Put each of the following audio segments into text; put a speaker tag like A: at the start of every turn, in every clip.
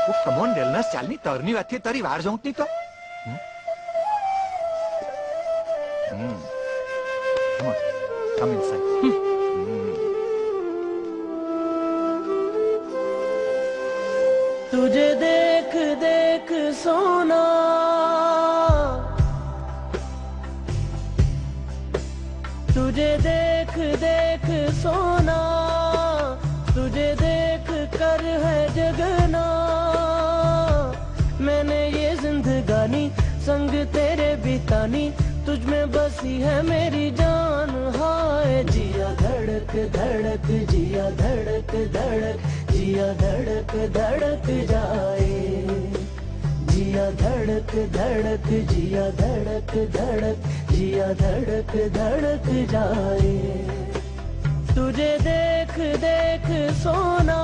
A: Oh, come on, Delnas, ચાલની તરની વાતથી તારી વાર જોઉં નહીં તો. Come on, come inside.
B: तुझे देख देख सोना, तुझे देख देख सोना, तुझे देख कर है जगना। मैंने ये जिंदगानी संग तेरे बितानी, तुझ में बसी है मेरी जान। हाय जिया धड़क धड़क, जिया धड़क धड़क, जिया धड़क धड़क जाए। जिया धड़क धड़क, जिया धड़क धड़क, जिया धड़क धड़क जाए। तुझे देख देख सोना,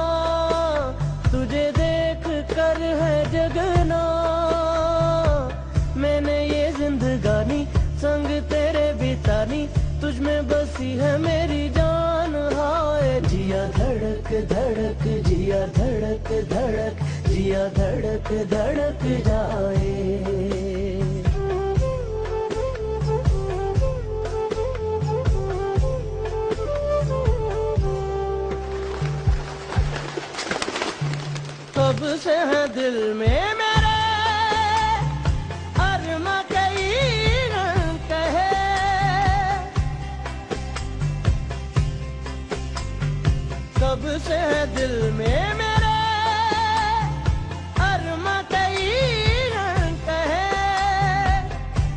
B: तुझे देख कर है जगना। मैंने ये जिंदगानी संग तेरे बितानी, तुझ में बसी है मेरी जान। हाय जिया धड़क धड़क, जिया धड़क धड़क, जिया धड़क धड़क जाए। कब से है दिल में मेरे अरमा कई कहे। कब से है दिल में मेरे अरमा कई कहे।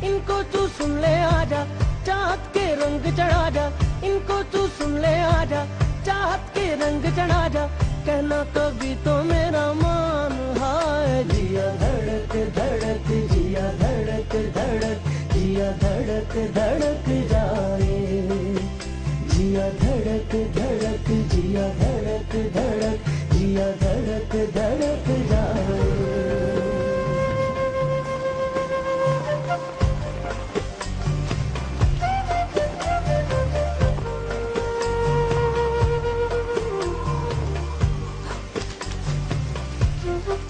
B: इनको तू सुन ले आजा, चाहत के रंग चढ़ा जा। इनको तू सुन ले आजा, चाहत के रंग चढ़ा जा। कहना कभी तो मेरा मान। हाय जिया धड़क धड़क, जिया धड़क धड़क, जिया धड़क धड़क जाए। जिया धड़क धड़क, जिया धड़क धड़क, जिया धड़क धड़क जाए।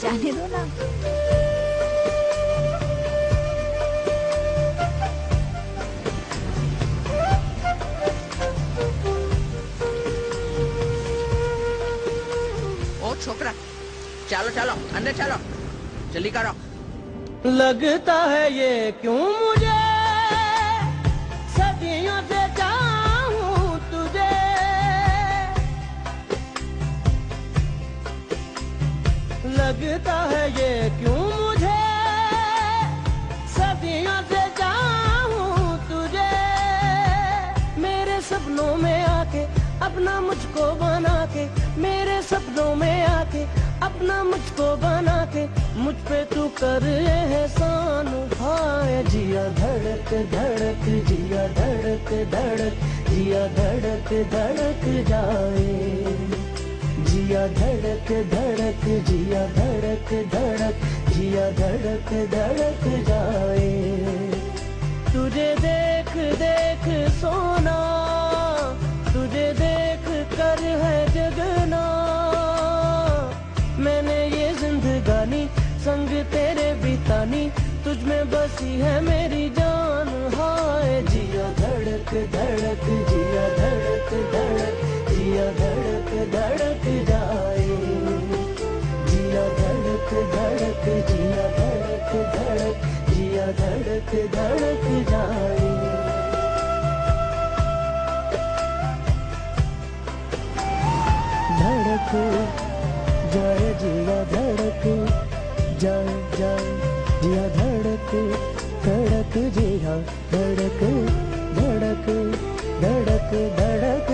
C: जाने दो ना।
D: ओ छोकरा, चलो चलो अंदर चलो, जल्दी करो।
B: लगता है ये क्यों मुझे सदियों से चाहूं तुझे। लगता है ये क्यों मुझे सदियों से चाहूं तुझे। मेरे सपनों में आके अपना मुझको बना के, मेरे सपनों में आके अपना मुझको बना के, मुझ पे तू कर एहसान। हाय जिया धड़क धड़क, जिया धड़क धड़क, जिया धड़क धड़क जाए। जिया धड़क धड़क, जिया धड़क धड़क, जिया धड़क धड़क जाए। तुझे देख देख सोना, तुझे देख कर है जगना। मैंने ये जिंदगानी संग तेरे बितानी, तुझ में बसी है मेरी जान। हाय जिया धड़क धड़क, जिया धड़क धड़क, जिया धड़क धड़क जाए। जिया धड़क धड़क, जिया धड़क धड़क, जिया धड़क धड़क जाए। धड़क जाए, जिया धड़क जाए जाए। जिया धड़क धड़क, जिया धड़क धड़क, धड़क धड़क